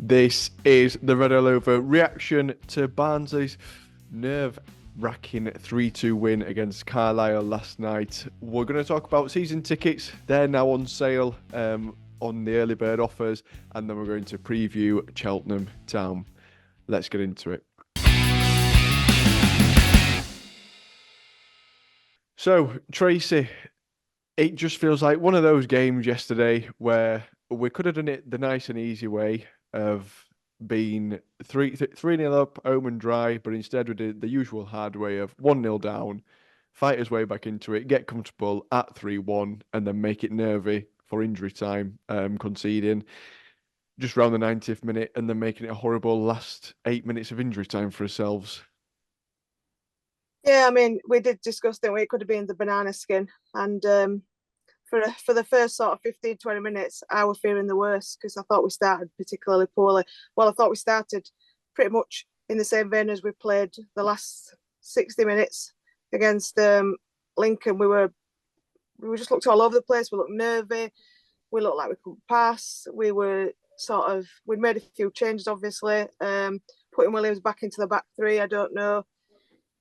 This is the Red All Over reaction to Barnsley's nerve-wracking 3-2 win against Carlisle last night. We're going to talk about season tickets. They're now on sale on the early bird offers, and then we're going to preview Cheltenham Town. Let's get into it. So, Tracy, it just feels like one of those games yesterday where we could have done it the nice and easy way of being 3-0 up, home and dry, but instead we did the usual hard way of 1-0 down, fight his way back into it, get comfortable at 3-1, and then make it nervy for injury time, conceding just around the 90th minute, and then making it a horrible last 8 minutes of injury time for ourselves. Yeah, I mean, we did discuss that it could have been the banana skin. And for the first sort of 15, 20 minutes, I was fearing the worst because I thought we started particularly poorly. Well, I thought we started pretty much in the same vein as we played the last 60 minutes against Lincoln. We just looked all over the place. We looked nervy. We looked like we couldn't pass. We'd made a few changes, obviously. Putting Williams back into the back three, I don't know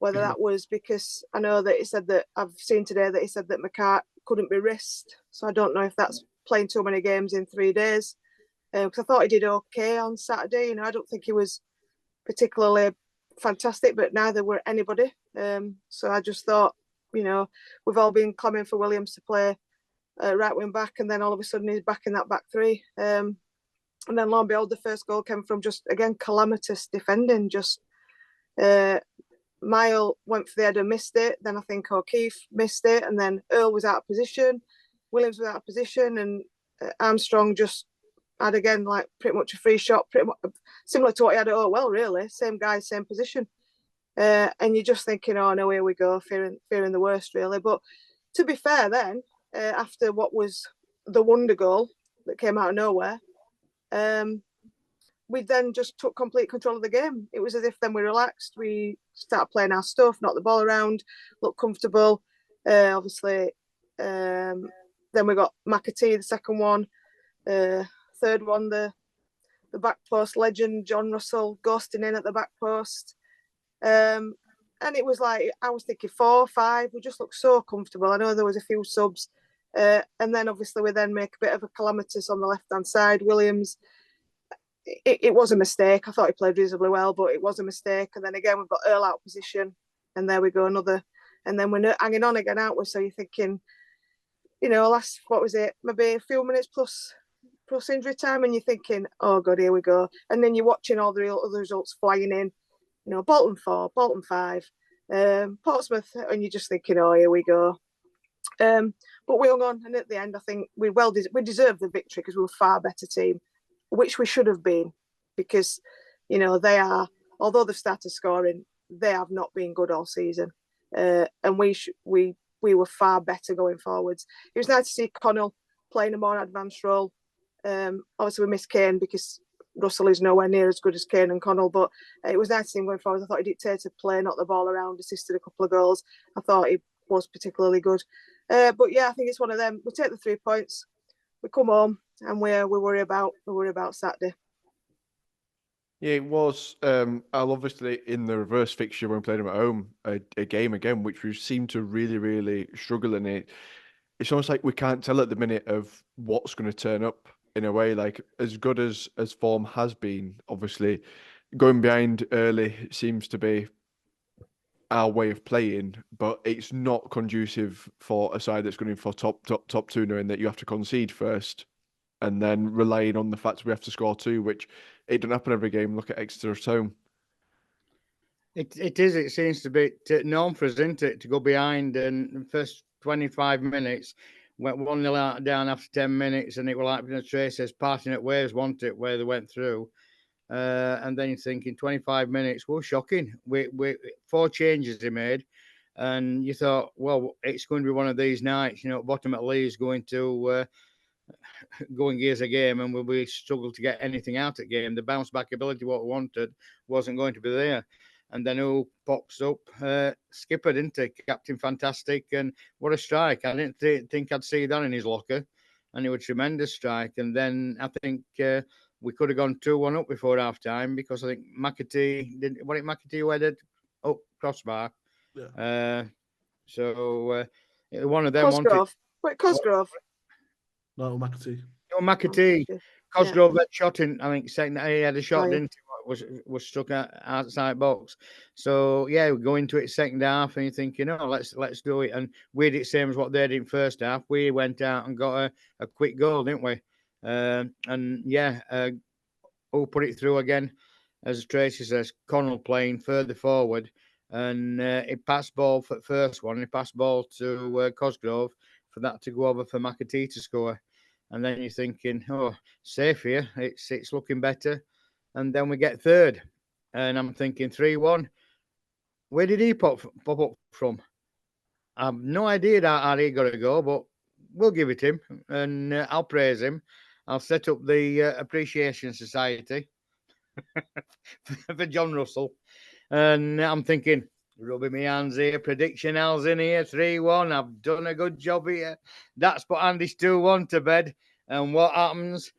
whether that was because I know that he said that I've seen today that he said that McCart couldn't be risked. So I don't know if that's playing too many games in 3 days. Because I thought he did okay on Saturday. You know, I don't think he was particularly fantastic, but neither were anybody. So I just thought, you know, we've all been clamoring for Williams to play right wing back, and then all of a sudden he's back in that back three. And then lo and behold, the first goal came from just, again, calamitous defending. Just Mile went for the header, missed it. Then I think O'Keefe missed it. And then Earl was out of position. Williams was out of position. And Armstrong just had, again, like pretty much a free shot, pretty much similar to what he had at Well, really. Same guy, same position. And you're just thinking, oh, no, here we go, fearing the worst, really. But to be fair then, after what was the wonder goal that came out of nowhere, we then just took complete control of the game. It was as if then we relaxed. We started playing our stuff, knocked the ball around, looked comfortable. Obviously, then we got McAtee, the second one. Third one, the back post legend, John Russell, ghosting in at the back post. And it was like, I was thinking 4, 5. We just looked so comfortable. I know there was a few subs. And then obviously we then make a bit of a calamitous on the left-hand side. Williams, it was a mistake. I thought he played reasonably well, but it was a mistake. And then again, we've got Earl out of position. And there we go, another. And then we're hanging on again, aren't we? So you're thinking, you know, last, what was it? Maybe a few minutes plus injury time. And you're thinking, oh, God, here we go. And then you're watching all the other results flying in. You know, Bolton 4, Bolton 5, Portsmouth. And you're just thinking, oh, here we go. But we hung on. And at the end, I think we deserved the victory because we were a far better team, which we should have been, because, you know, they are, although they've started scoring, they have not been good all season. And we were far better going forwards. It was nice to see Connell playing a more advanced role. Obviously, we missed Kane because Russell is nowhere near as good as Kane and Connell, but it was nice to see him going forward. I thought he dictated play, knocked the ball around, assisted a couple of goals. I thought he was particularly good. But yeah, I think it's one of them. We take the 3 points, we come home, and we worry about Saturday. Yeah, it was. I'll obviously in the reverse fixture when we played them at home, a game again, which we seem to really, really struggle in it. It's almost like we can't tell at the minute of what's going to turn up in a way. Like as good as form has been, obviously going behind early seems to be our way of playing, but it's not conducive for a side that's going for top two, knowing that you have to concede first and then relying on the fact we have to score 2, which it doesn't happen every game. Look at Exeter at home. It is. It seems to be known for us, isn't it, to go behind, and the first 25 minutes went 1-0 down after 10 minutes, and it was like Tracy's parting at waves, wasn't it, where they went through. And then you're thinking 25 minutes, well, shocking. We 4 changes they made, and you thought, well, it's going to be one of these nights, you know, bottom at Leeds going to going gears a game, and we struggled to get anything out of the game. The bounce back ability, what we wanted, wasn't going to be there. And then who pops up? Skipper, didn't he? Captain Fantastic, and what a strike. I didn't think I'd see that in his locker, and it was a tremendous strike. And then I think we could have gone 2-1 up before half time because I think McAtee didn't. What it McAtee who headed up crossbar. Yeah. So one of them wanted. Cosgrove. Wait, Cosgrove. No, McAtee. No, McAtee. Yeah. Cosgrove had shot in. I think second. He had a shot, Oh, yeah. didn't he? Was stuck outside box. So yeah, we go into it second half, and you're thinking, oh, let's do it. And we did the same as what they did in first half. We went out and got a quick goal, didn't we? And yeah, who put it through again? As Tracy says, Connell playing further forward, and he passed ball for the first one. He passed ball to Cosgrove for that to go over for McAtee to score. And then you're thinking, oh, safe here. It's looking better. And then we get third. And I'm thinking 3-1. Where did he pop up from? I have no idea how he got to go, but we'll give it him. And I'll praise him. I'll set up the Appreciation Society for John Russell. And I'm thinking, rubbing my hands here, prediction Al's in here, 3-1. I've done a good job here. That's put Andy's 2-1 to bed. And what happens?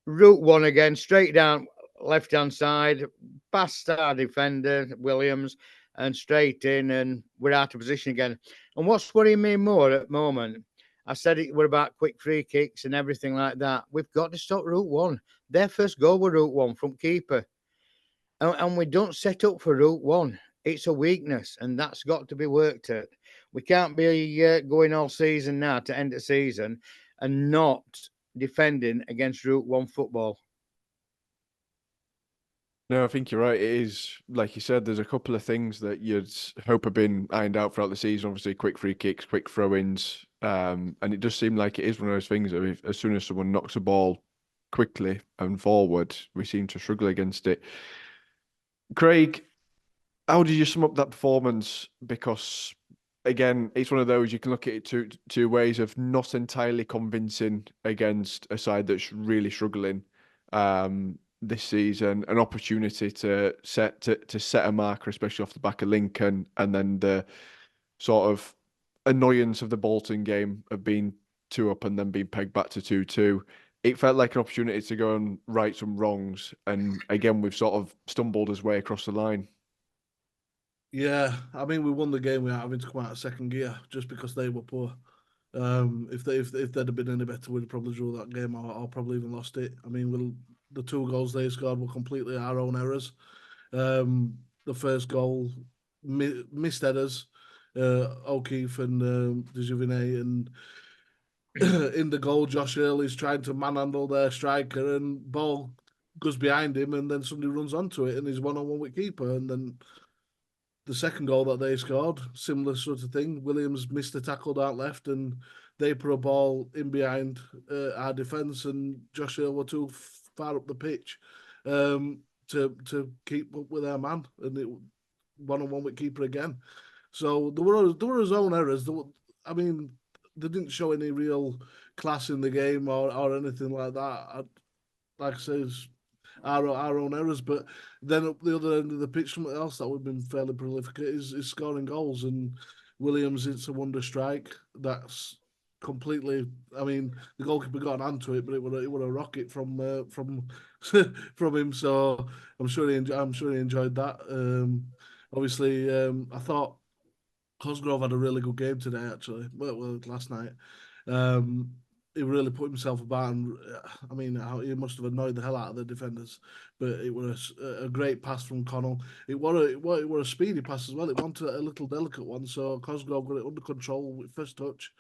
Route one again, straight down left-hand side, past our defender, Williams, and straight in, and we're out of position again. And what's worrying me more at the moment, I said it were about quick free kicks and everything like that. We've got to stop route one. Their first goal was route one from keeper. And we don't set up for route one. It's a weakness, and that's got to be worked at. We can't be going all season now to end the season and not defending against route one football. No, I think you're right. It is, like you said, there's a couple of things that you'd hope have been ironed out throughout the season. Obviously, quick free kicks, quick throw-ins. And it does seem like it is one of those things that as soon as someone knocks a ball quickly and forward, we seem to struggle against it. Craig, how did you sum up that performance? Because, again, it's one of those, you can look at it two ways of not entirely convincing against a side that's really struggling. This season, an opportunity to set a marker, especially off the back of Lincoln, and then the sort of annoyance of the Bolton game of being 2 up and then being pegged back to 2-2. It felt like an opportunity to go and right some wrongs, and again we've sort of stumbled our way across the line. Yeah, I mean, we won the game without having to come out of second gear just because they were poor. If they'd have been any better, we'd probably drew that game or probably even lost it. I mean, the 2 goals they scored were completely our own errors. The first goal, missed headers, O'Keefe and Dejuvigné, and in the goal, Josh Early's trying to manhandle their striker, and ball goes behind him, and then somebody runs onto it, and he's 1-on-1 with keeper, and then the second goal that they scored, similar sort of thing. Williams missed a tackle down left, and they put a ball in behind our defence, and Josh Earl were too far up the pitch to keep up with their man, and it 1-on-1 with keeper again. So there were his own errors. I mean, they didn't show any real class in the game or anything like that. Like I say, our own errors, but then at the other end of the pitch, something else that we've been fairly prolific at is scoring goals. And Williams, it's a wonder strike. That's completely. I mean, the goalkeeper got an hand to it, but it was a rocket from from him. So I'm sure he enjoyed that. Obviously, I thought Cosgrove had a really good game today. Actually, well last night. He really put himself about, and I mean, he must have annoyed the hell out of the defenders. But it was a great pass from Connell. It was a speedy pass as well. It wanted a little delicate one, so Cosgrove got it under control with first touch,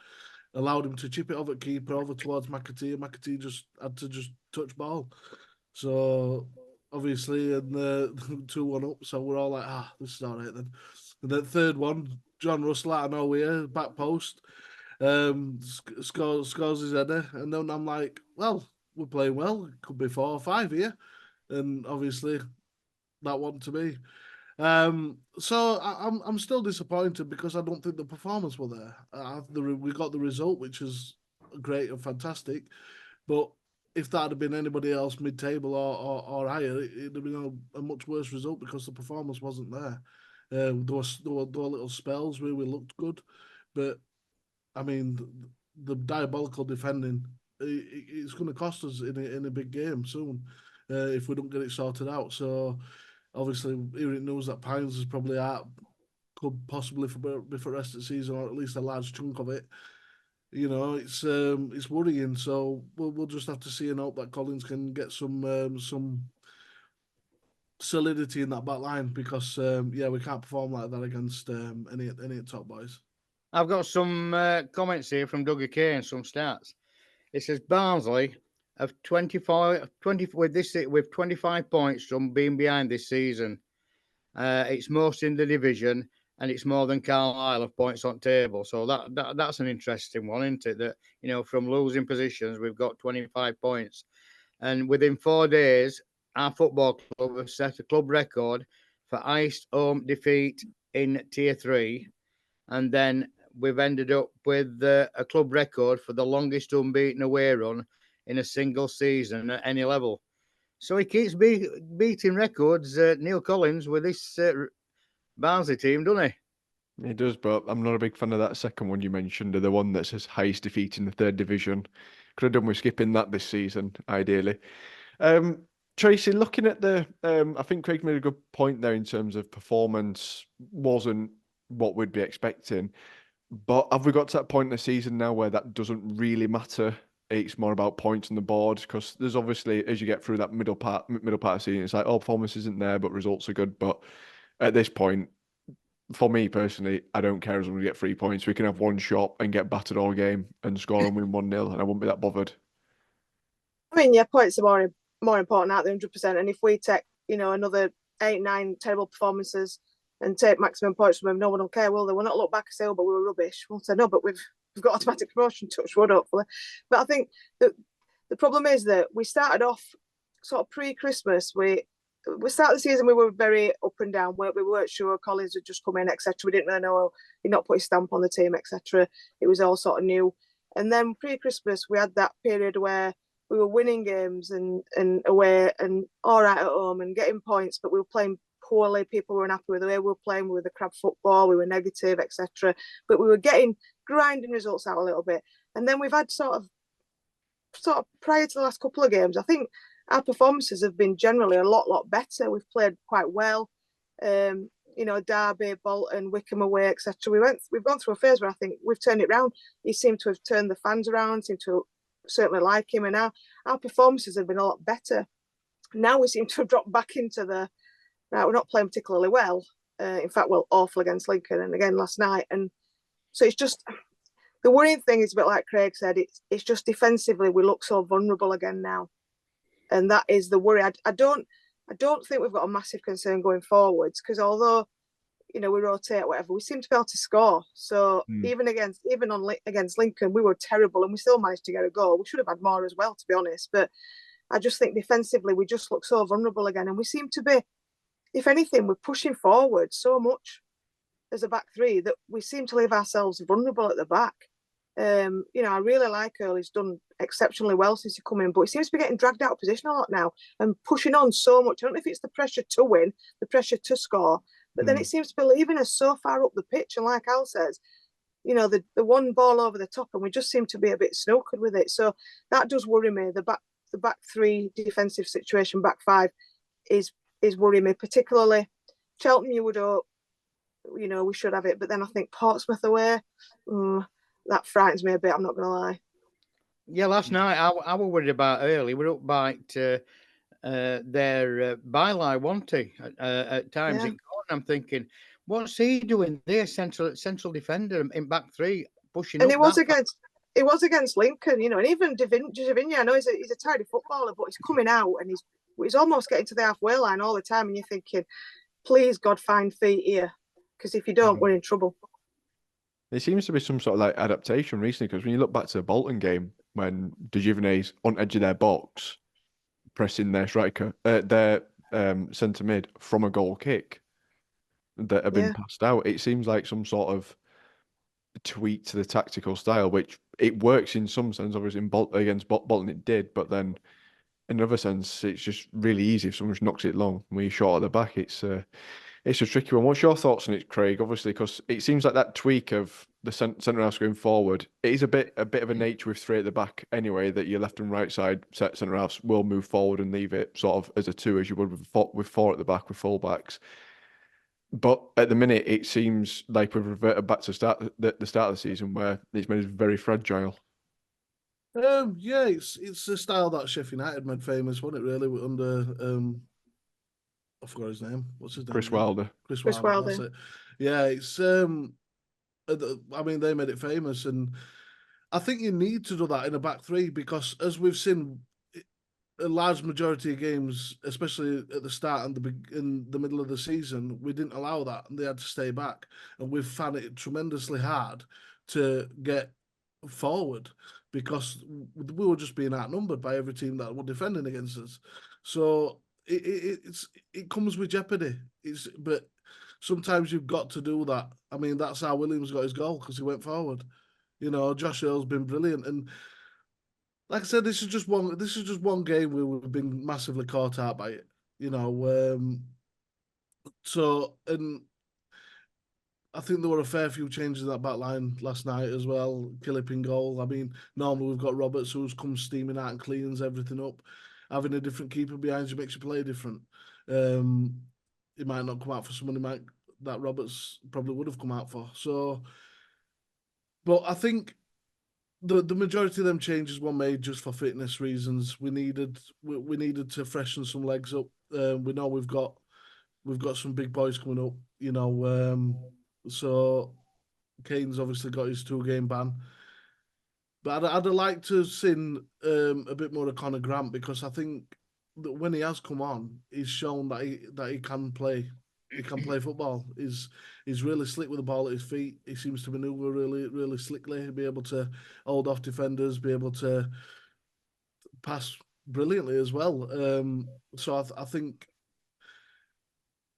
allowed him to chip it over keeper over towards McAtee, and McAtee just had to touch ball. So obviously, and 2-1 up, so we're all like, this is all right then. And then third one, John Russell out of nowhere, back post. Scores his header, and then I'm like, well, we're playing well. It could be 4 or 5 here, and obviously that wasn't to be. So I'm still disappointed because I don't think the performance were there. We got the result, which is great and fantastic, but if that had been anybody else mid-table or higher, it'd have been a much worse result because the performance wasn't there. There were little spells where we looked good, but I mean, the diabolical defending it's going to cost us in a big game soon if we don't get it sorted out. So obviously, hearing news that Pines is probably out, could possibly be for the rest of the season, or at least a large chunk of it. You know, it's worrying. So we'll just have to see and hope that Collins can get some solidity in that back line, because we can't perform like that against any top boys. I've got some comments here from Dougie Kane, some stats. It says Barnsley have 20 with 25 points from being behind this season. It's most in the division, and it's more than Carlisle of points on table. So that's an interesting one, isn't it? That, you know, from losing positions, we've got 25 points. And within 4 days, our football club have set a club record for highest home defeat in Tier 3. And then we've ended up with a club record for the longest unbeaten away run in a single season at any level. So he keeps beating records, Neil Collins, with this Barnsley team, doesn't he? He does, but I'm not a big fan of that second one you mentioned, the one that says highest defeat in the 3rd division. Could have done with skipping that this season, ideally. Tracy, looking at I think Craig made a good point there in terms of performance wasn't what we'd be expecting. But have we got to that point in the season now where that doesn't really matter? It's more about points on the board, because there's obviously, as you get through that middle part of the season, it's like, oh, performance isn't there, but results are good. But at this point, for me personally, I don't care as long as we get 3 points. We can have one shot and get battered all game and score and win 1-0, and I won't be that bothered. I mean, yeah, points are more important out there, 100%. And if we take, you know, another 8, 9 terrible performances and take maximum points from them, no one will care, will they? We'll not look back and say, oh, but we were rubbish. We'll say, no, but we've got automatic promotion, touch wood, hopefully. But I think that the problem is that we started off sort of pre-Christmas. We started the season, we were very up and down. We weren't sure. Collins had just come in, etc. We didn't really know. He'd not put his stamp on the team, etc. It was all sort of new. And then pre-Christmas, we had that period where we were winning games and away and all right at home and getting points, but we were playing poorly. People were unhappy with the way we were playing. We were the crab football. We were negative, etc. But we were grinding results out a little bit. And then we've had sort of prior to the last couple of games, I think our performances have been generally a lot better. We've played quite well. You know, Derby, Bolton, Wickham away, etc. We've gone through a phase where I think we've turned it around. He seemed to have turned the fans around, seemed to certainly like him, and our performances have been a lot better. Now we seem to have dropped back into we're not playing particularly well. In fact, we're awful against Lincoln and again last night. And so it's just, the worrying thing is a bit like Craig said, it's just defensively we look so vulnerable again now. And that is the worry. I don't think we've got a massive concern going forwards, because although, you know, we rotate whatever, we seem to be able to score. So even against Lincoln, we were terrible and we still managed to get a goal. We should have had more as well, to be honest. But I just think defensively we just look so vulnerable again, and we seem to be, if anything, we're pushing forward so much as a back three that we seem to leave ourselves vulnerable at the back. You know, I really like Earl. He's done exceptionally well since he come in, but he seems to be getting dragged out of position a lot now and pushing on so much. I don't know if it's the pressure to win, the pressure to score, but then it seems to be leaving us so far up the pitch. And like Al says, you know, the one ball over the top, and we just seem to be a bit snookered with it. So that does worry me. The back three defensive situation, back five is worrying me, particularly Cheltenham. You would hope, you know, we should have it, but then I think Portsmouth away, that frightens me a bit. I'm not going to lie. Yeah, last night I was worried about early. We're up by their byline, wasn't he? At times, in corner, I'm thinking, what's he doing there? Central defender in back three, pushing. And it was against Lincoln, you know, and even Javinia. I know he's a tidy footballer, but he's coming out and he's almost getting to the halfway line all the time, and you're thinking, please God, find feet here, because if you don't, we're in trouble. There seems to be some sort of like adaptation recently, because when you look back to the Bolton game, when De Giovanni's on edge of their box, pressing their striker, their centre mid from a goal kick that have been passed out, it seems like some sort of tweak to the tactical style, which it works in some sense. Obviously, against Bolton it did, but then in another sense, it's just really easy if someone just knocks it long. When you're short at the back, it's a tricky one. What's your thoughts on it, Craig? Obviously, because it seems like that tweak of the centre halves going forward, it is a bit of a nature with three at the back anyway, that your left and right side centre halves will move forward and leave it sort of as a two, as you would with four at the back with full backs. But at the minute, it seems like we've reverted back to the start of the season where it's made us very fragile. Yeah, it's a style that Sheffield United made famous, wasn't it? Really, under I forgot his name. What's his name? Chris Wilder. Chris Chris Wilder. That's Wilder. it. Yeah, it's I mean, they made it famous, and I think you need to do that in a back three because, as we've seen, a large majority of games, especially at the start and in the middle of the season, we didn't allow that, and they had to stay back, and we've found it tremendously hard to get forward because we were just being outnumbered by every team that were defending against us. So it comes with jeopardy. But sometimes you've got to do that. I mean, that's how Williams got his goal because he went forward. You know, Josh Earl's been brilliant, and like I said, this is just one game where we've been massively caught out by it. You know, and I think there were a fair few changes in that back line last night as well. Killip in goal. I mean, normally we've got Roberts who's come steaming out and cleans everything up. Having a different keeper behind you makes you play different. He might not come out for someone that Roberts probably would have come out for. So, but I think the majority of them changes were made just for fitness reasons. We needed to freshen some legs up. We know we've got some big boys coming up. You know. So Kane's obviously got his 2-game ban. But I'd like to see a bit more of Conor Grant because I think that when he has come on, he's shown that he can play. He can play football. He's really slick with the ball at his feet. He seems to maneuver really, really slickly. Be able to hold off defenders. Be able to pass brilliantly as well. So I think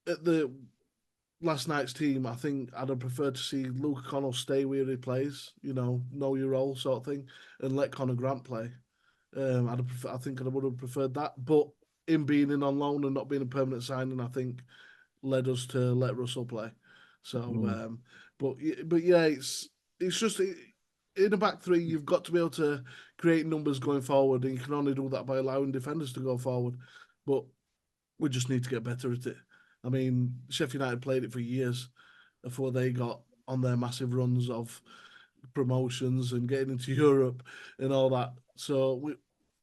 at the last night's team, I think I'd have preferred to see Luke Connell stay where he plays, you know your role sort of thing, and let Conor Grant play. I think I would have preferred that, but him being in on loan and not being a permanent signing, I think led us to let Russell play. So, but yeah, it's just in a back three, you've got to be able to create numbers going forward, and you can only do that by allowing defenders to go forward. But we just need to get better at it. I mean, Sheffield United played it for years before they got on their massive runs of promotions and getting into Europe and all that. So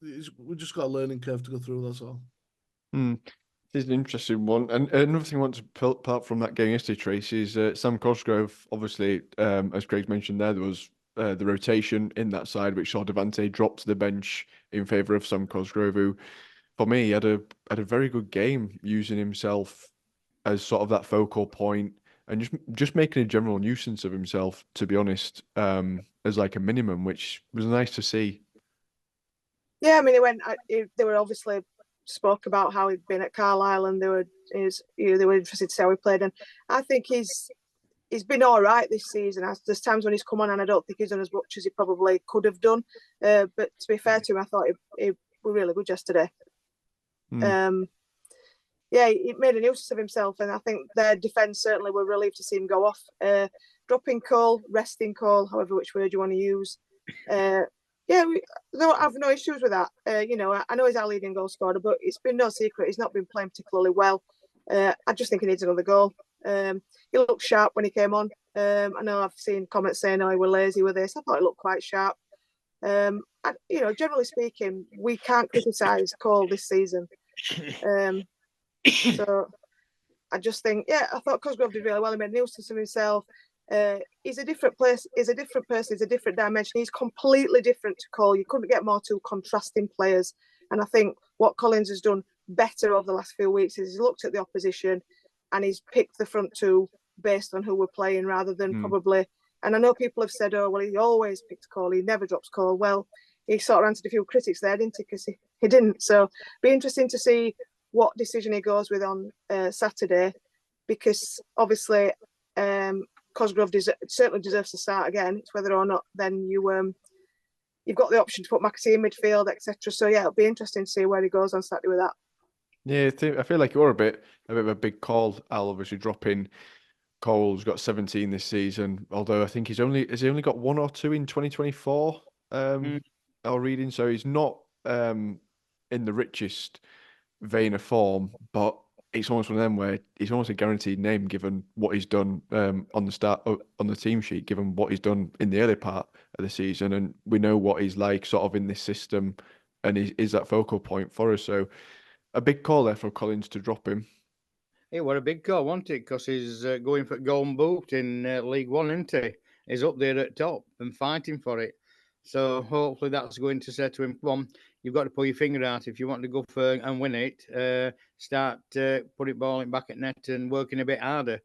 we just got a learning curve to go through, that's all. It's an interesting one. And another thing I want to pull out from that game yesterday, Trace, is Sam Cosgrove. Obviously, as Craig mentioned there was the rotation in that side, which saw Devante drop to the bench in favour of Sam Cosgrove, who, for me, had a very good game using himself as sort of that focal point and just making a general nuisance of himself, to be honest, as like a minimum, which was nice to see. Yeah, I mean, they were obviously spoke about how he'd been at Carlisle, and they were interested to see how he played, and I think he's been all right this season. There's times when he's come on, and I don't think he's done as much as he probably could have done. But to be fair to him, I thought he was really good yesterday. Yeah, he made a nuisance of himself, and I think their defence certainly were relieved to see him go off. Dropping Cole, resting Cole, however which word you want to use. Yeah, I've no issues with that. I know he's our leading goal scorer, but it's been no secret he's not been playing particularly well. I just think he needs another goal. He looked sharp when he came on. I know I've seen comments saying, "Oh, he were lazy with this." I thought he looked quite sharp. Generally speaking, we can't criticise Cole this season. So I just think, I thought Cosgrove did really well. He made a nuisance of himself. He's a different place. He's a different person. He's a different dimension. He's completely different to Cole. You couldn't get more two contrasting players. And I think what Collins has done better over the last few weeks is he's looked at the opposition and he's picked the front two based on who we're playing rather than probably. And I know people have said, "Oh, well, he always picks Cole. He never drops Cole." Well, he sort of answered a few critics there, didn't he? Because he didn't. So it'll be interesting to see what decision he goes with on Saturday, because obviously Cosgrove certainly deserves to start again. It's whether or not then you've got the option to put McAtee in midfield, etc. So yeah, it'll be interesting to see where he goes on Saturday with that. Yeah, I feel like you're a bit of a big call, Al, obviously dropping Cole's got 17 this season, although I think has he only got one or two in 2024. Our reading, so he's not in the richest vein of form, but it's almost one of them where he's almost a guaranteed name given what he's done on the start on the team sheet, given what he's done in the early part of the season, and we know what he's like sort of in this system, and is that focal point for us. So a big call there for Collins to drop him. It was a big call, wasn't it? Because he's going for golden boot in League One, isn't he? He's up there at top and fighting for it. So hopefully that's going to say to him, come on, you've got to pull your finger out if you want to go for and win it. Start putting ball back at net and working a bit harder.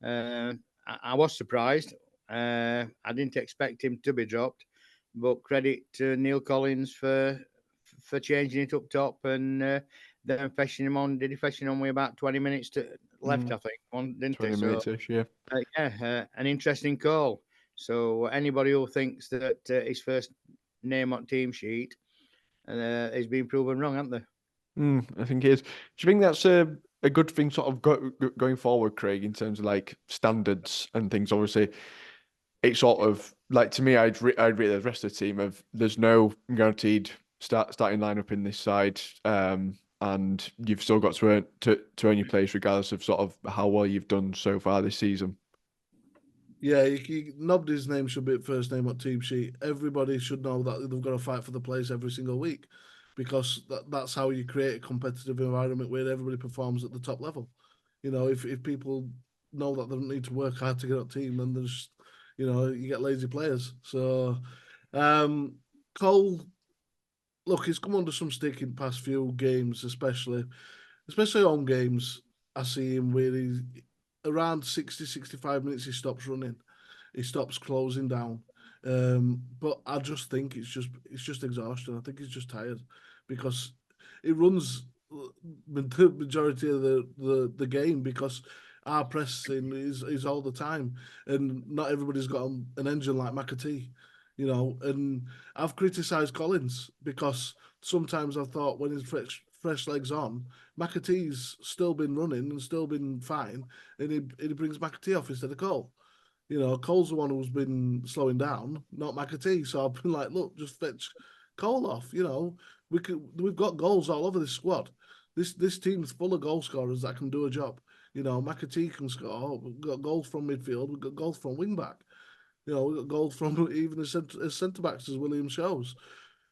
I was surprised. I didn't expect him to be dropped, but credit to Neil Collins for changing it up top and then fetching him on. Did he fetch him on with about 20 minutes left, I think, didn't 20 he? minutes-ish, yeah. An interesting call. So anybody who thinks that his first name on team sheet is being proven wrong, aren't they? I think it is. Do you think that's a good thing sort of going forward, Craig, in terms of like standards and things? Obviously, it's sort of like, to me, I'd rate the rest of the team of there's no guaranteed starting lineup in this side, and you've still got to earn your place regardless of sort of how well you've done so far this season. Yeah, nobody's name should be first name on team sheet. Everybody should know that they've got to fight for the place every single week, because that's how you create a competitive environment where everybody performs at the top level. You know, if people know that they don't need to work hard to get on team, then there's, you get lazy players. So, Cole, look, he's come under some stick in the past few games, especially home games. I see him where he's around 60, 65 minutes, he stops running. He stops closing down. But I just think it's just exhaustion. I think he's just tired, because he runs the majority of the game, because our pressing is all the time, and not everybody's got an engine like McAtee. And I've criticised Collins because sometimes I've thought when he's fresh legs on, McAtee's still been running and still been fine, and he brings McAtee off instead of Cole. Cole's the one who's been slowing down, not McAtee. So I've been like, look, just fetch Cole off. We've got goals all over this squad. This team's full of goal scorers that can do a job. McAtee can score. We've got goals from midfield. We've got goals from wing back. We've got goals from even as centre backs, as William shows.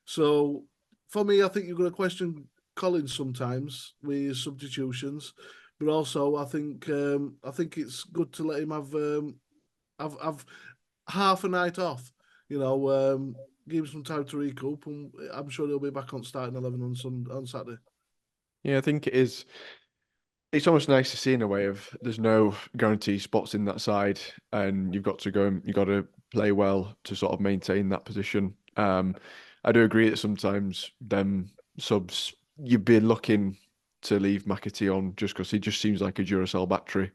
So for me, I think you're going to question Collins sometimes with his substitutions, but also I think it's good to let him have half a night off. Give him some time to recoup, and I'm sure he'll be back on starting 11 on Saturday. Yeah, I think it is. It's almost nice to see in a way of there's no guaranteed spots in that side, and you've got to play well to sort of maintain that position. I do agree that sometimes them subs you'd be looking to leave McAtee on just because he just seems like a Duracell battery.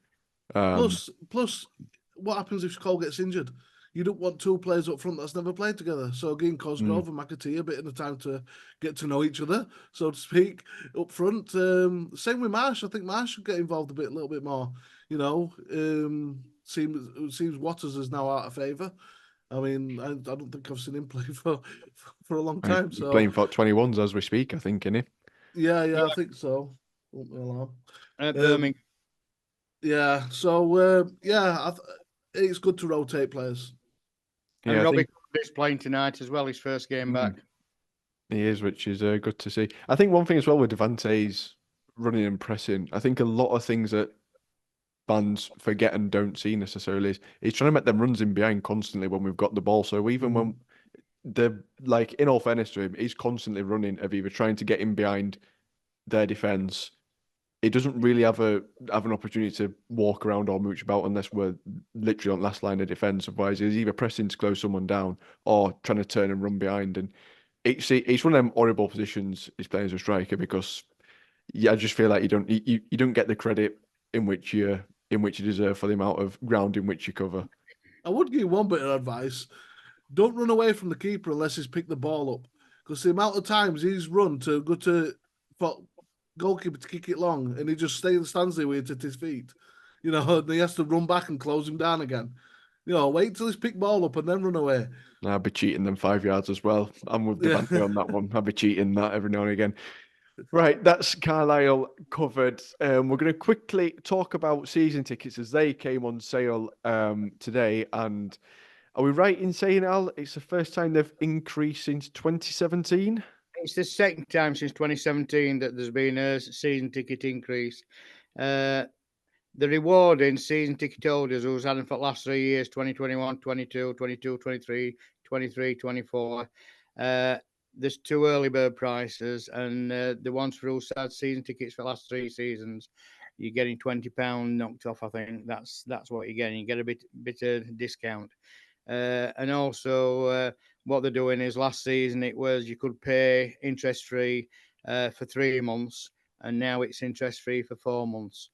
Plus, what happens if Cole gets injured? You don't want two players up front that's never played together. So again, Cosgrove and McAtee a bit of the time to get to know each other, so to speak, up front. Same with Marsh. I think Marsh should get involved a little bit more. Seems Waters is now out of favour. I mean, I don't think I've seen him play for a long time. He's playing for 21s as we speak, I think, isn't he? Yeah, I think so. Birmingham. Yeah. So it's good to rotate players. And Robbie is playing tonight as well, his first game back. He is, which is good to see. I think one thing as well with Devante's running and pressing, I think a lot of things that fans forget and don't see necessarily is he's trying to make them runs in behind constantly when we've got the ball. So even when in all fairness to him, he's constantly running of either trying to get in behind their defence. He doesn't really have an opportunity to walk around or mooch about unless we're literally on last line of defence. Otherwise, he's either pressing to close someone down or trying to turn and run behind. And it's one of them horrible positions he's playing as a striker, because I just feel like you don't get the credit in which you deserve for the amount of ground in which you cover. I would give you one bit of advice: don't run away from the keeper unless he's picked the ball up, because the amount of times he's run to go to for goalkeeper to kick it long, and he just stands there with it at his feet. You know, and he has to run back and close him down again. You know, wait till he's picked ball up and then run away. I'll be cheating them 5 yards as well. I'm with the banter on that one. I'll be cheating that every now and again. Right, that's Carlisle covered. We're going to quickly talk about season tickets as they came on sale today. And are we right in saying, Al, it's the first time they've increased since 2017? It's the second time since 2017 that there's been a season ticket increase. The rewarding season ticket holders who's had them for the last 3 years, 2021, 22, 22, 23, 23, 24. There's 2 early bird prices, and the ones for who's had season tickets for the last 3 seasons, you're getting £20 knocked off. I think that's what you're getting. You get a bit of discount. And also what they're doing is last season it was you could pay interest free for 3 months, and now it's interest free for 4 months.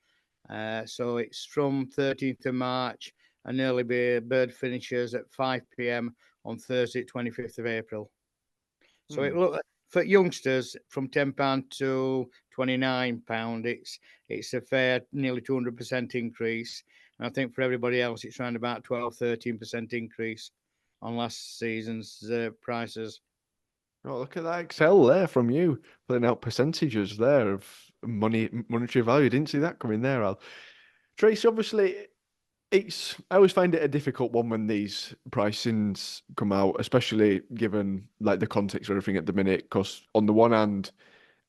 So it's from 13th of March, and early bird finishes at 5 p.m. on Thursday, 25th of April. So it look for youngsters from £10 to £29. It's a fair nearly 200% increase. And I think for everybody else, it's around about 12-13% increase on last season's prices. Oh, look at that Excel there from you, putting out percentages there of monetary value. Didn't see that coming there, Al. Tracy, obviously, I always find it a difficult one when these pricings come out, especially given like the context of everything at the minute. Because on the one hand,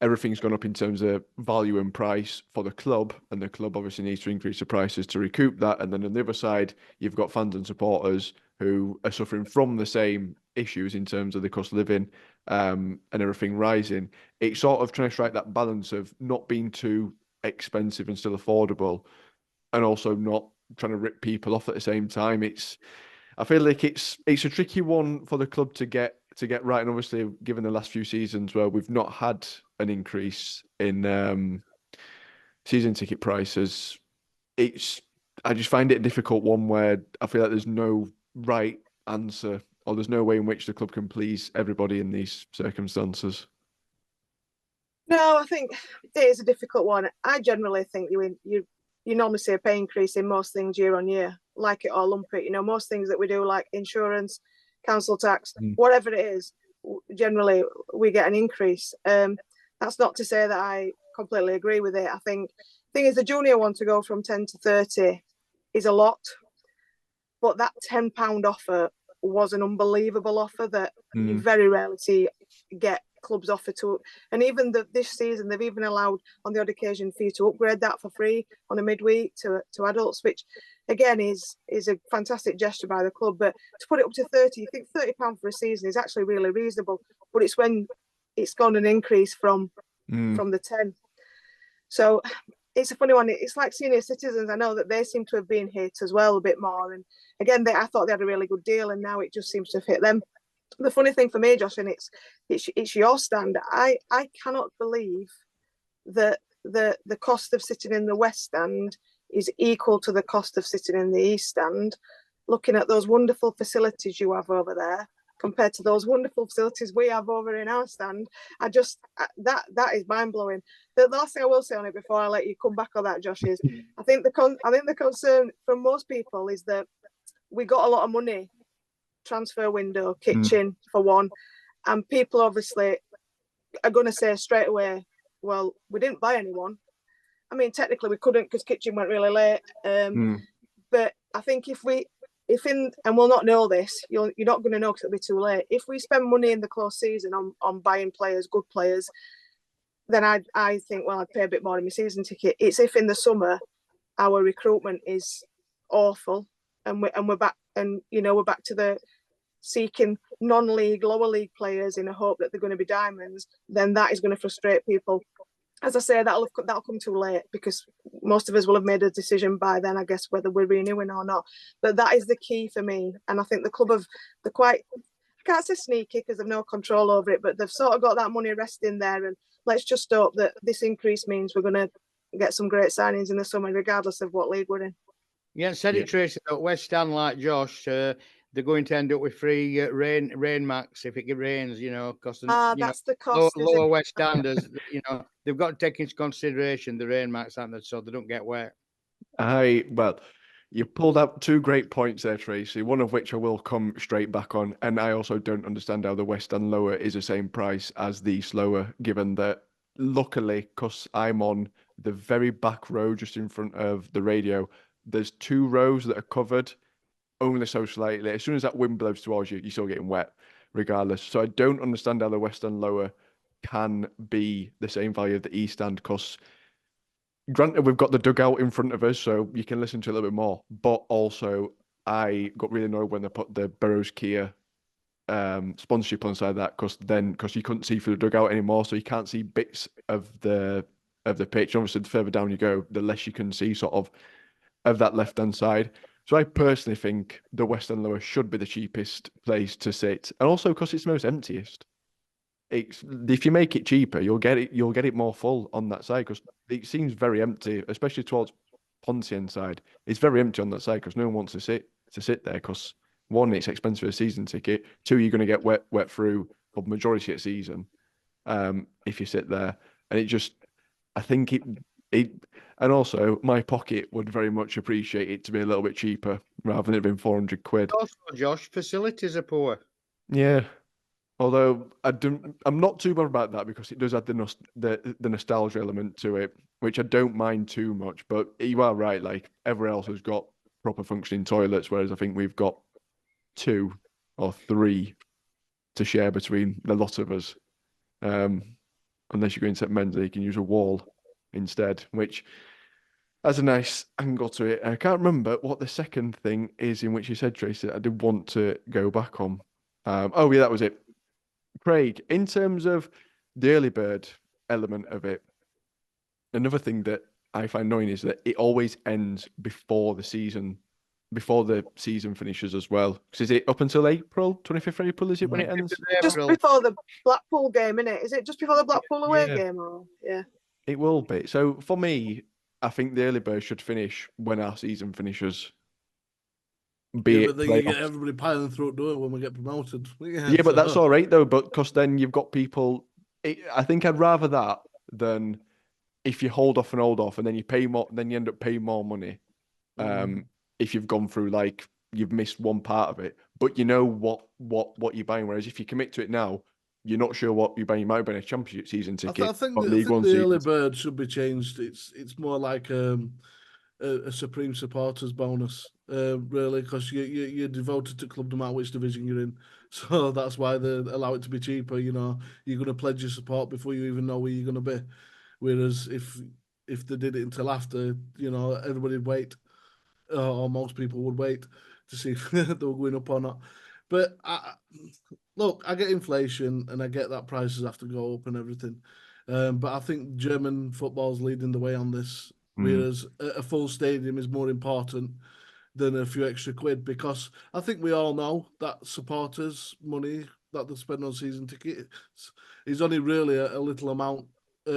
everything's gone up in terms of value and price for the club, and the club obviously needs to increase the prices to recoup that. And then on the other side, you've got fans and supporters who are suffering from the same issues in terms of the cost of living and everything rising. It's sort of trying to strike that balance of not being too expensive and still affordable, and also not trying to rip people off at the same time. I feel like it's a tricky one for the club to get right. And obviously, given the last few seasons where we've not had an increase in season ticket prices, I just find it a difficult one where I feel like there's no right answer, or there's no way in which the club can please everybody in these circumstances. No, I think it is a difficult one. I generally think you normally see a pay increase in most things year on year, like it or lump it. You know, most things that we do, like insurance, council tax, whatever it is, generally we get an increase. That's not to say that I completely agree with it. I think the thing is, the junior one to go from 10 to 30 is a lot, but that £10 offer was an unbelievable offer that you very rarely see get clubs offer to. And even this season, they've even allowed on the odd occasion for you to upgrade that for free on a midweek to adults, which again is a fantastic gesture by the club. But to put it up to 30, you think £30 for a season is actually really reasonable, but it's when it's gone an increase from the 10. So it's a funny one. It's like senior citizens. I know that they seem to have been hit as well a bit more. And again, I thought they had a really good deal, and now it just seems to have hit them. The funny thing for me, Josh, and it's your stand. I cannot believe that the cost of sitting in the West Stand is equal to the cost of sitting in the East Stand. Looking at those wonderful facilities you have over there compared to those wonderful facilities we have over in our stand, that is mind blowing. The last thing I will say on it before I let you come back on that, Josh, is I think the concern from most people is that we got a lot of money. Transfer window, kitchen for one, and people obviously are going to say straight away, well, we didn't buy anyone. I mean, technically we couldn't because kitchen went really late, but I think and we'll not know this, you're not going to know because it'll be too late. If we spend money in the close season on buying players, good players, then I think, well, I'd pay a bit more in my season ticket. It's if in the summer our recruitment is awful and we're back, and we're back to the seeking non-league, lower league players in a hope that they're going to be diamonds, then that is going to frustrate people. As I say, that'll come too late because most of us will have made a decision by then, I guess, whether we're renewing or not. But that is the key for me. And I think the club they're quite, I can't say sneaky because they've no control over it, but they've sort of got that money resting there. And let's just hope that this increase means we're going to get some great signings in the summer, regardless of what league we're in. Yeah, said it, Tracy. At West Stand, like Josh, they're going to end up with free rain max if it rains, because that's the cost. Lower West Standers, they've got to take into consideration the rain max, haven't they, so they don't get wet. Well, you pulled out two great points there, Tracy, one of which I will come straight back on. And I also don't understand how the West End Lower is the same price as the Slower, given that luckily, because I'm on the very back row just in front of the radio, there's two rows that are covered only so slightly. As soon as that wind blows towards you, you're still getting wet, regardless. So I don't understand how the West End Lower can be the same value of the East End, because granted, we've got the dugout in front of us, so you can listen to a little bit more. But also, I got really annoyed when they put the Burrows Kia sponsorship onside that, because you couldn't see through the dugout anymore, so you can't see bits of the pitch. Obviously, the further down you go, the less you can see sort of that left hand side. So I personally think the West End Lower should be the cheapest place to sit, and also because it's the most emptiest. If you make it cheaper, you'll get it more full on that side, because it seems very empty, especially towards Pontien side. It's very empty on that side because no one wants to sit there, because one, it's expensive a season ticket. Two, you're going to get wet through for the majority of the season if you sit there, and I think it, and also my pocket would very much appreciate it to be a little bit cheaper rather than it being 400 quid. Also, Josh, facilities are poor. Yeah. Although I'm not too bothered about that, because it does add the nostalgia element to it, which I don't mind too much. But you are right, like everywhere else has got proper functioning toilets, whereas I think we've got two or three to share between the lot of us. Unless you're going to St. Men's, you can use a wall instead, which has a nice angle to it. I can't remember what the second thing is in which you said, Tracy, I did want to go back on. Oh yeah, that was it. Craig, in terms of the early bird element of it, another thing that I find annoying is that it always ends before the season finishes as well. Because is it up until April, 25th of April, is it when it ends? Just before the Blackpool game, innit? Is it just before the Blackpool away game? Or yeah, it will be. So for me, I think the early bird should finish when our season finishes. But then you get everybody piling through the door when we get promoted. Yeah, but that's all right though. But because then you've got people. I think I'd rather that than if you hold off, and then you pay more, then you end up paying more money. If you've gone through, like, you've missed one part of it, but you know what you're buying. Whereas if you commit to it now, you're not sure what you're buying. You might have been a championship season ticket. I think the early bird should be changed. It's more like a supreme supporters bonus, really, because you're devoted to club no matter which division you're in. So that's why they allow it to be cheaper. You know, you're going to pledge your support before you even know where you're going to be. Whereas if they did it until after, you know, everybody'd wait, or most people would wait to see if they were going up or not. But look, I get inflation and I get that prices have to go up and everything. But I think German football's leading the way on this, whereas a full stadium is more important than a few extra quid, because I think we all know that supporters' money that they spend on season tickets is only really a little amount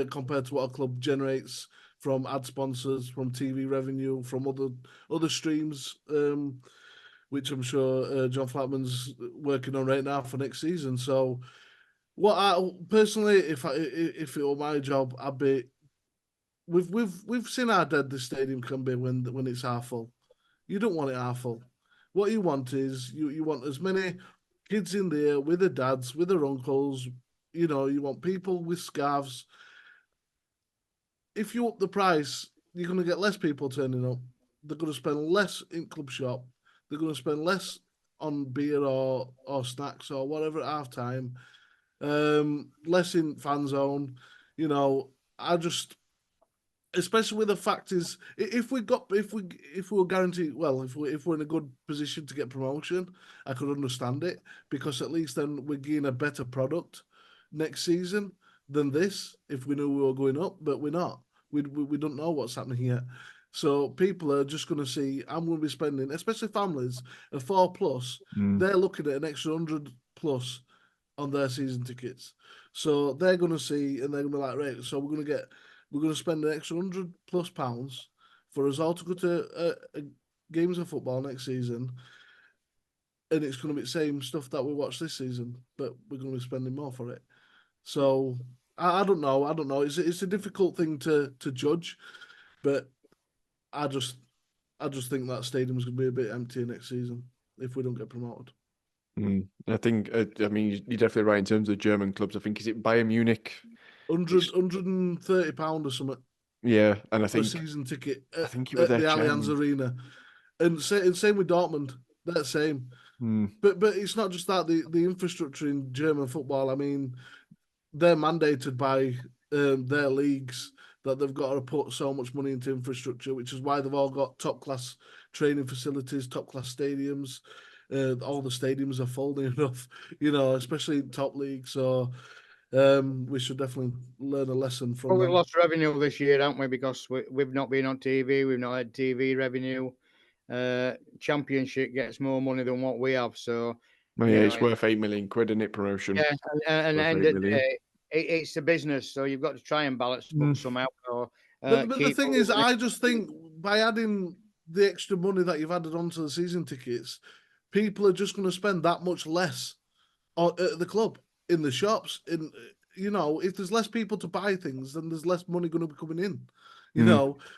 compared to what a club generates from ad sponsors, from TV revenue, from other streams, which I'm sure John Flatman's working on right now for next season. So, what I personally, if it were my job, I'd be. We've seen how dead the stadium can be when it's half full. You don't want it half full. What you want is you want as many kids in there with their dads, with their uncles. You know, you want people with scarves. If you up the price, you're going to get less people turning up. They're going to spend less in club shop. They're going to spend less on beer or snacks or whatever at half time. Less in fan zone. You know, especially with the fact is, if we were guaranteed, well, if we're in a good position to get promotion, I could understand it, because at least then we're getting a better product next season than this if we knew we were going up, but we're not. We don't know what's happening yet. So people are just going to see, I'm going to be spending, especially families, a 4+. They're looking at an extra 100+ on their season tickets. So they're going to see, and they're going to be like, right, so we're going to spend an extra £100+ for us all to go to games of football next season. And it's going to be the same stuff that we watched this season, but we're going to be spending more for it. So I don't know. It's a difficult thing to judge, but I just think that stadium's going to be a bit emptier next season if we don't get promoted. I think, I mean, you're definitely right in terms of the German clubs. I think, is it Bayern Munich? £130 or something. Yeah, and I for a think season ticket I think it at was the their Allianz chairman. Arena, and same with Dortmund. They're the same. But it's not just that the infrastructure in German football. I mean, they're mandated by their leagues that they've got to put so much money into infrastructure, which is why they've all got top class training facilities, top class stadiums. All the stadiums are full enough, especially in top league. So we should definitely learn a lesson from Well, we've them. lost revenue this year, haven't we? Because we've not been on TV. We've not had TV revenue. Championship gets more money than what we have. So, Well, yeah, it's worth £8 million, isn't it? Promotion. Yeah, and Worth end 8 of the million. day, it's a business, so you've got to try and balance somehow. Or, But the thing is, I just think by adding the extra money that you've added onto the season tickets, people are just going to spend that much less at the club, in the shops. If there's less people to buy things, then there's less money going to be coming in.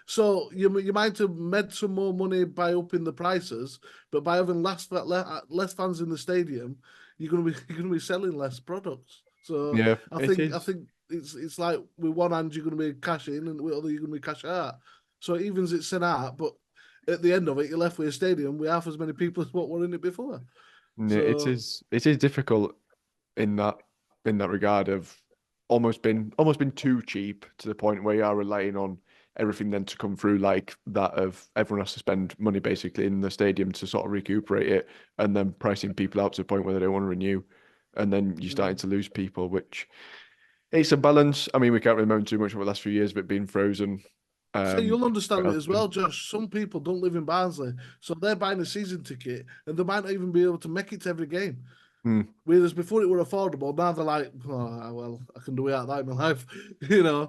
So you might have made some more money by upping the prices, but by having less fans in the stadium, you're going to be selling less products. So Yeah, I think it's like with one hand you're going to be cash in, and with the other you're going to be cash out. So it evens itself out, but at the end of it, you're left with a stadium with half as many people as what were in it before. Yeah, it is difficult in that regard of almost been too cheap to the point where you are relying on everything then to come through like that of everyone has to spend money basically in the stadium to sort of recuperate it, and then pricing people out to the point where they don't want to renew, and then you're starting to lose people, which it's a balance. I mean, we can't really moan too much over the last few years of it being frozen. So you'll understand it as well, Josh. Some people don't live in Barnsley, so they're buying a season ticket and they might not even be able to make it to every game. Whereas before it were affordable, now they're like, oh, well, I can do without that in my life,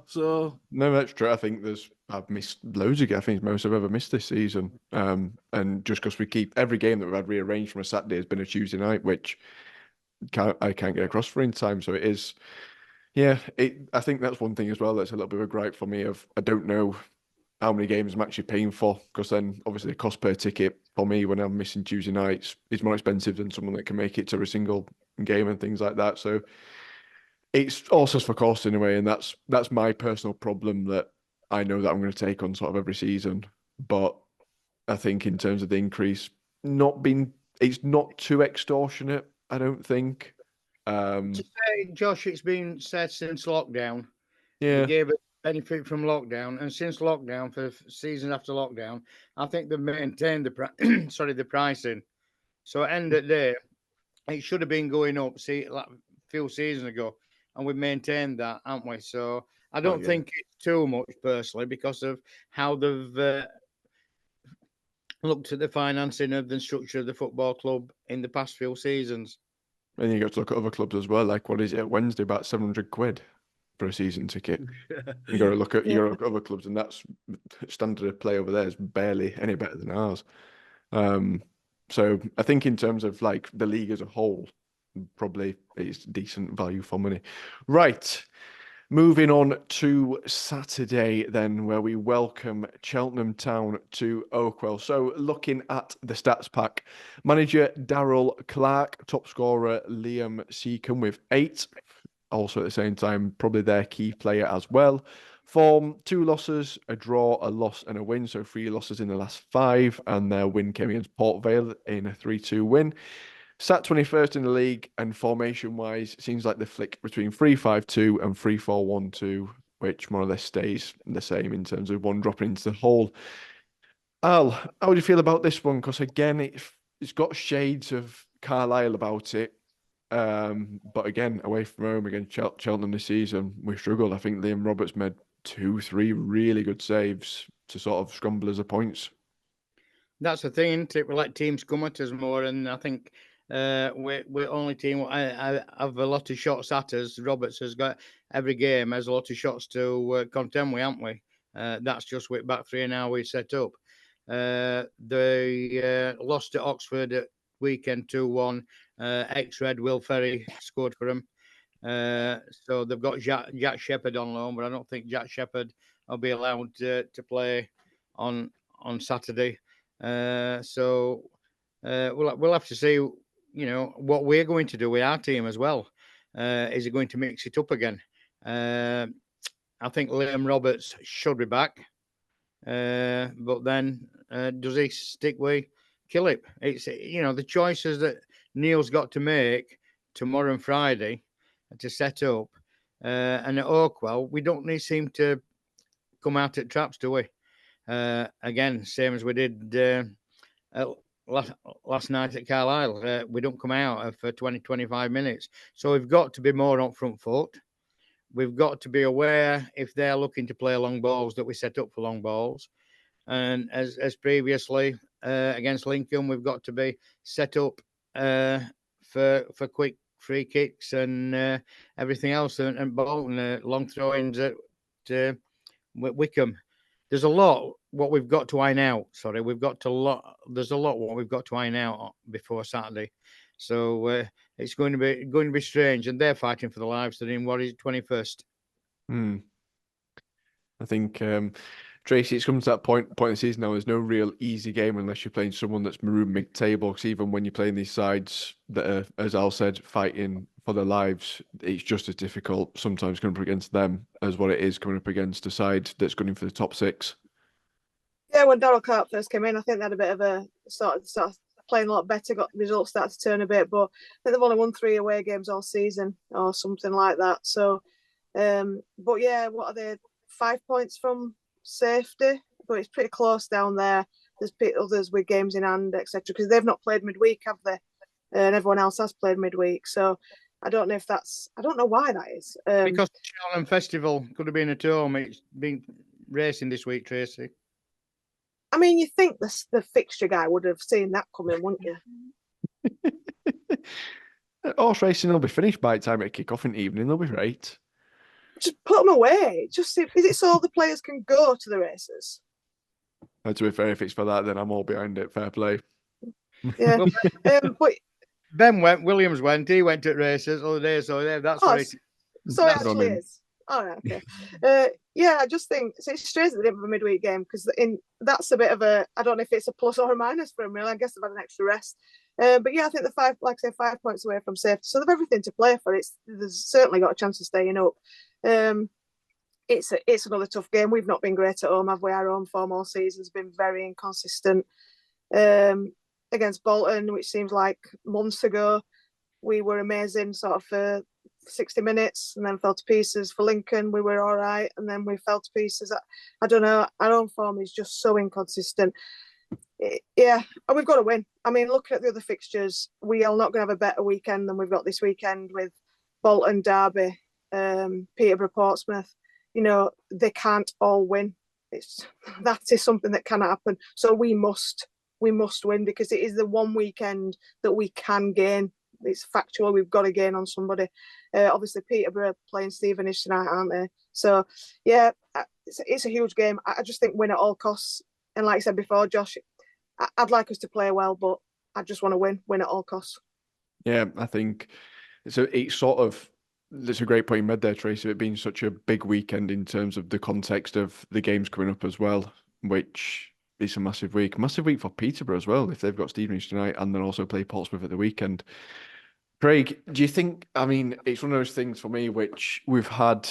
so. No, that's true. I think I've missed loads of games. I think it's most I've ever missed this season. And just because we keep every game that we've had rearranged from a Saturday has been a Tuesday night, which I can't get across for in time. So it is, yeah, I think that's one thing as well that's a little bit of a gripe for me of I don't know how many games I'm actually paying for, because then obviously the cost per ticket for me when I'm missing Tuesday nights is more expensive than someone that can make it to a single game and things like that. So it's also for cost in a way, and that's my personal problem that I know that I'm going to take on sort of every season. But I think in terms of the increase, it's not too extortionate, I don't think. to say, Josh, it's been said since lockdown. Yeah. They gave it benefit from lockdown, and since lockdown, for season after lockdown, I think they've maintained the pricing. So at the end of the day, it should have been going up. Like a few seasons ago, and we've maintained that, haven't we? So I don't think it's too much personally because of how they've looked at the financing of the structure of the football club in the past few seasons. And you got to look at other clubs as well. Like, what is it, Wednesday, about 700 quid for a season ticket? You got to look at other clubs, and that's standard of play over there is barely any better than ours. So I think in terms of like the league as a whole, probably it's decent value for money. Right. Moving on to Saturday, then, where we welcome Cheltenham Town to Oakwell. So, looking at the stats pack, manager Darryl Clark, top scorer Liam Seacombe with 8. Also, at the same time, probably their key player as well. Form 2 losses, a draw, a loss, and a win. So, 3 losses in the last 5, and their win came against Port Vale in a 3-2 win. Sat 21st in the league, and formation-wise, seems like the flick between 3-5-2 and 3-4-1-2, which more or less stays the same in terms of one dropping into the hole. Al, how do you feel about this one? Because again, it's got shades of Carlisle about it. But again, away from home against Cheltenham this season, we struggled. I think Liam Roberts made 2-3 really good saves to sort of scramble us the points. That's the thing, isn't it? We let teams come at us more, and I think we're only team. I have a lot of shots at us. Roberts has got every game has a lot of shots to contend with, haven't we? That's just with back three and how we set up. They lost to Oxford at weekend 2-1. Ex-Red Will Ferry scored for them. So they've got Jack Shepherd on loan, but I don't think Jack Shepherd will be allowed to play on on Saturday. So we'll have to see, you know, what we're going to do with our team as well. Is it going to mix it up again? I think Liam Roberts should be back, but then does he stick with Killip? It's, you know, the choices that Neil's got to make tomorrow and Friday to set up. And at Oakwell, we don't seem to come out at traps, do we? Again, same as we did last night at Carlisle. We don't come out for 20, 25 minutes. So we've got to be more on front foot. We've got to be aware if they're looking to play long balls that we set up for long balls. And as previously against Lincoln, we've got to be set up for quick free kicks and everything else, and Bolton long throw-ins at Wickham. There's a lot what we've got to iron out. Sorry, there's a lot what we've got to iron out before Saturday. So it's going to be strange, and they're fighting for the lives. They're in what is 21st. I think Tracy, it's come to that point in the season now. There's no real easy game unless you're playing someone that's maroon mid-table. Because even when you're playing these sides that are, as Al said, fighting for their lives, it's just as difficult sometimes coming up against them as what it is coming up against a side that's gunning for the top 6. Yeah, when Darryl Carp first came in, I think they had a bit of a sort of playing a lot better, got results started to turn a bit, but I think they've only won 3 away games all season or something like that. So, but yeah, what are they? 5 points from safety, but it's pretty close down there. There's others with games in hand, etc., because they've not played midweek, have they? And everyone else has played midweek. So I don't know if that's, I don't know why that is. Because the Cheltenham Festival could have been at home. It's been racing this week, Tracy. I mean, you think the fixture guy would have seen that coming, wouldn't you? Horse racing will be finished by the time it kick off in the evening. They'll be right. Just put them away. Just is it so the players can go to the races? And to be fair, if it's for that, then I'm all behind it. Fair play. Yeah. But Ben went. Williams went. He went to races all day. So yeah, that's what it. So it actually is. All right, okay. Yeah, I just think it's strange that they didn't have a midweek game, because that's a bit of a, I don't know if it's a plus or a minus for them, really. I guess they've had an extra rest. But yeah, I think the 5 points away from safety, so they've everything to play for. There's certainly got a chance of staying up. It's another tough game. We've not been great at home, have we? Our home form all season has been very inconsistent. Against Bolton, which seems like months ago, we were amazing sort of for 60 minutes and then fell to pieces. For Lincoln, we were all right, and then we fell to pieces. I don't know. Our own form is just so inconsistent. Yeah, and we've got to win. I mean, looking at the other fixtures, we are not going to have a better weekend than we've got this weekend with Bolton, Derby, Peterborough, Portsmouth. You know, they can't all win. That is something that cannot happen. So we must win, because it is the one weekend that we can gain. It's factual. We've got to gain on somebody. Obviously, Peterborough playing Stevenage tonight, aren't they? So, yeah, it's a huge game. I just think win at all costs. And like I said before, Josh, I'd like us to play well, but I just want to win at all costs. Yeah, I think it's a great point you made there, Tracy, it being such a big weekend in terms of the context of the games coming up as well, which is a massive week. Massive week for Peterborough as well, if they've got Stevenage tonight and then also play Portsmouth at the weekend. Craig, do you think, I mean, it's one of those things for me which we've had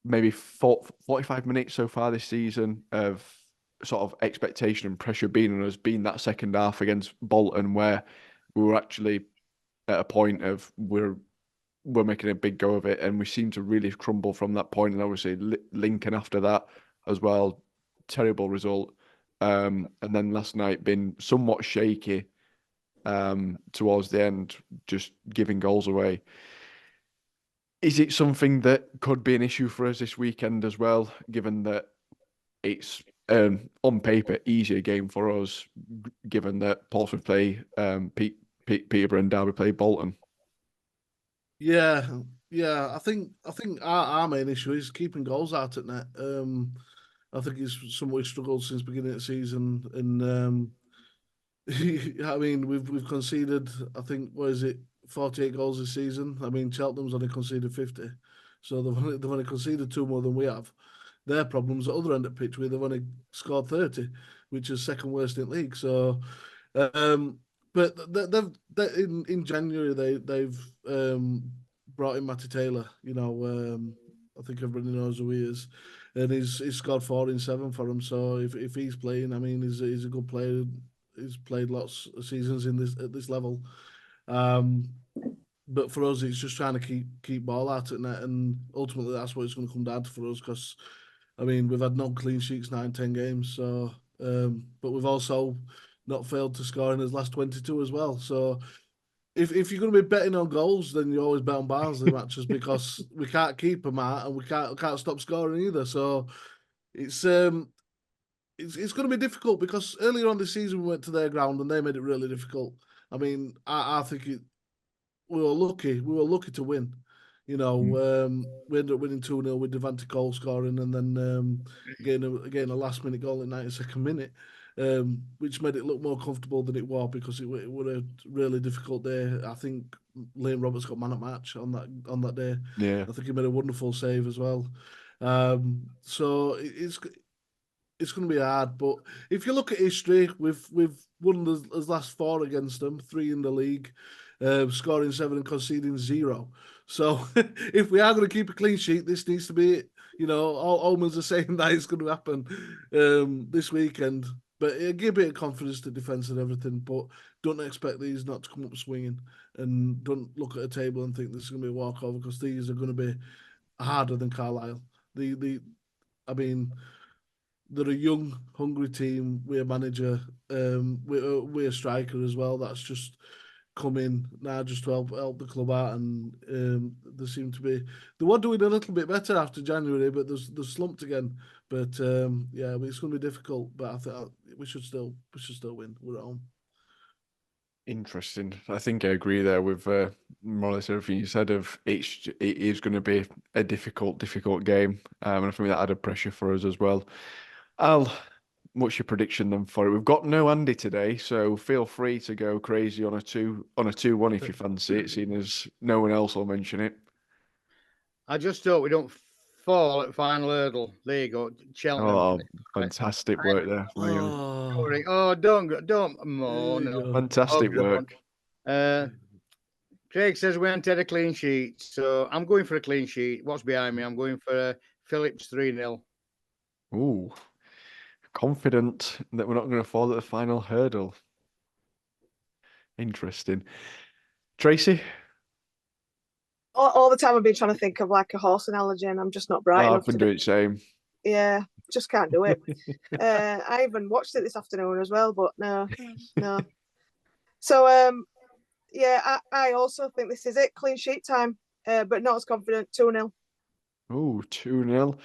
maybe 45 minutes so far this season of sort of expectation and pressure being on us, being that second half against Bolton where we were actually at a point of we're making a big go of it, and we seem to really crumble from that point. And obviously Lincoln after that as well, terrible result. And then last night been somewhat shaky towards the end, just giving goals away. Is it something that could be an issue for us this weekend as well, given that it's on paper easier game for us, given that Portsmouth play Peterborough and Derby play Bolton? Yeah. I think our main issue is keeping goals out at net. I think it's something we've struggled since beginning of the season, and I mean we've conceded, I think, 48 goals this season. I mean Cheltenham's only conceded 50, so they've only conceded 2 more than we have. their problems at other end of pitch where they've only scored 30, which is second worst in league. So, but in January they've brought in Matty Taylor. You know, I think everybody knows who he is, and he's scored 4 in 7 for him. So if he's playing, I mean, he's a good player. He's played lots of seasons at this level. But for us, it's just trying to keep ball out at net, and ultimately that's what it's going to come down to for us. Because I mean, we've had no clean sheets 9-10 games, so but we've also not failed to score in his last 22 as well. So if you're going to be betting on goals, then you always bet on Barnsley matches because we can't keep them out and we can't stop scoring either. So it's going to be difficult because earlier on this season we went to their ground and they made it really difficult. I mean, I think we were lucky. We were lucky to win. You know, we ended up winning 2-0 with Devante Cole scoring and then getting a last-minute goal in 92nd minute, which made it look more comfortable than it was because it was a really difficult day. I think Liam Roberts got man at match on that day. Yeah, I think he made a wonderful save as well. So it's going to be hard. But if you look at history, we've won the last 4 against them, 3 in the league. Scoring 7 and conceding 0. So if we are going to keep a clean sheet, this needs to be it. You know, all omens are saying that it's going to happen this weekend. But it'll give a bit of confidence to defence and everything. But don't expect these not to come up swinging. And don't look at a table and think this is going to be a walkover because these are going to be harder than Carlisle. I mean, they're a young, hungry team. We're a manager. We're a striker as well. That's just come in now just to help the club out, and they seem to be they were doing a little bit better after January, but they're slumped again. But yeah, it's going to be difficult. But I think we should still win. We're at home. interesting. I think I agree there with more or less everything you said. It is going to be a difficult game, and I think that added pressure for us as well. Al, what's your prediction then for it? We've got no Andy today, so feel free to go crazy on a 2-1 if you fancy it, seeing as no one else will mention it. I just hope we don't fall at final hurdle. There you go, Cheltenham. Oh, fantastic work there. Oh, don't moan. Fantastic work. Craig says we haven't had a clean sheet, so I'm going for a clean sheet. What's behind me? I'm going for Phillips 3-0. Ooh, confident that we're not going to fall at the final hurdle. Interesting. Tracy? All the time I've been trying to think of like a horse analogy and I'm just not bright enough. I've been doing the same. Yeah, just can't do it. I even watched it this afternoon as well, but no. So, yeah, I also think this is it. Clean sheet time, but not as confident. 2-0. Ooh, 2-0.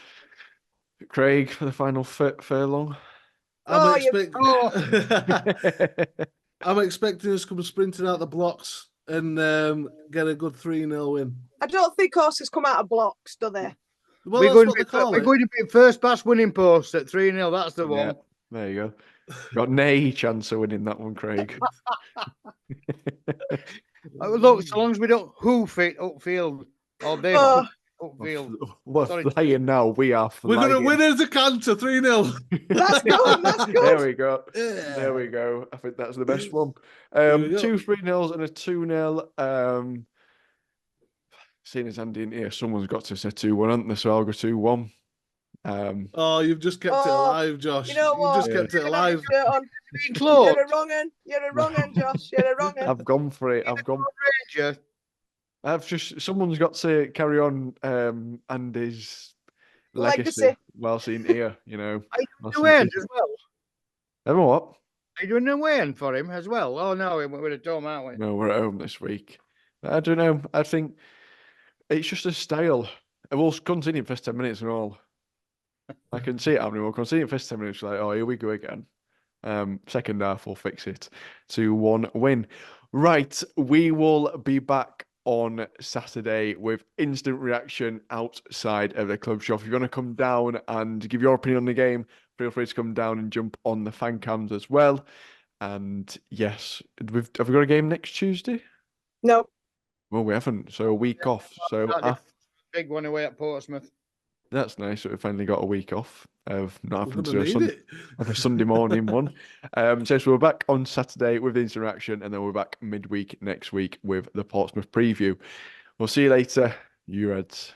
Craig for the final furlong. I'm expecting us to come sprinting out the blocks and get a good 3-0 win. I don't think horses come out of blocks, do they? Well, we're going to be first pass winning post at 3-0. That's the one. There you go. Got no chance of winning that one, Craig. Look, so long as we don't hoof it upfield or they upfield. We're flying now. We are flying. We're going to win as a canter 3-0. That's good. That's good. There we go. Yeah. There we go. I think that's the best one. 2 3-0s and a 2-0. Seeing as Andy in here, someone's got to say 2-1, haven't they? So I'll go 2-1. Oh, you've just kept it alive, Josh. You know what? You've just kept it alive. You're a wrong un. You're a wrong un, Josh. You're a wrong un. I've gone for it. Someone's got to carry on Andy's legacy whilst in here, you know. Are you doing as well? Ever what? Are you doing a weigh-in for him as well? Oh no, we're at home, aren't we? No, we're at home this week. I don't know. I think it's just a style. We'll continue first 10 minutes and all. I can see it happening. We'll continue first 10 minutes. Like, oh, here we go again. Second half, we'll fix it. 2-1 win. Right, we will be back on Saturday with instant reaction outside of the club shop. If you want to come down and give your opinion on the game, feel free to come down and jump on the fan cams as well. And yes, have we got a game next Tuesday? No. Well, we haven't. So a week off. So big one away at Portsmouth. That's nice. So we finally got a week off of not We're having to gonna do need it. a Sunday morning one. So we're back on Saturday with the interaction, and then we're back midweek next week with the Portsmouth preview. We'll see you later, you Reds.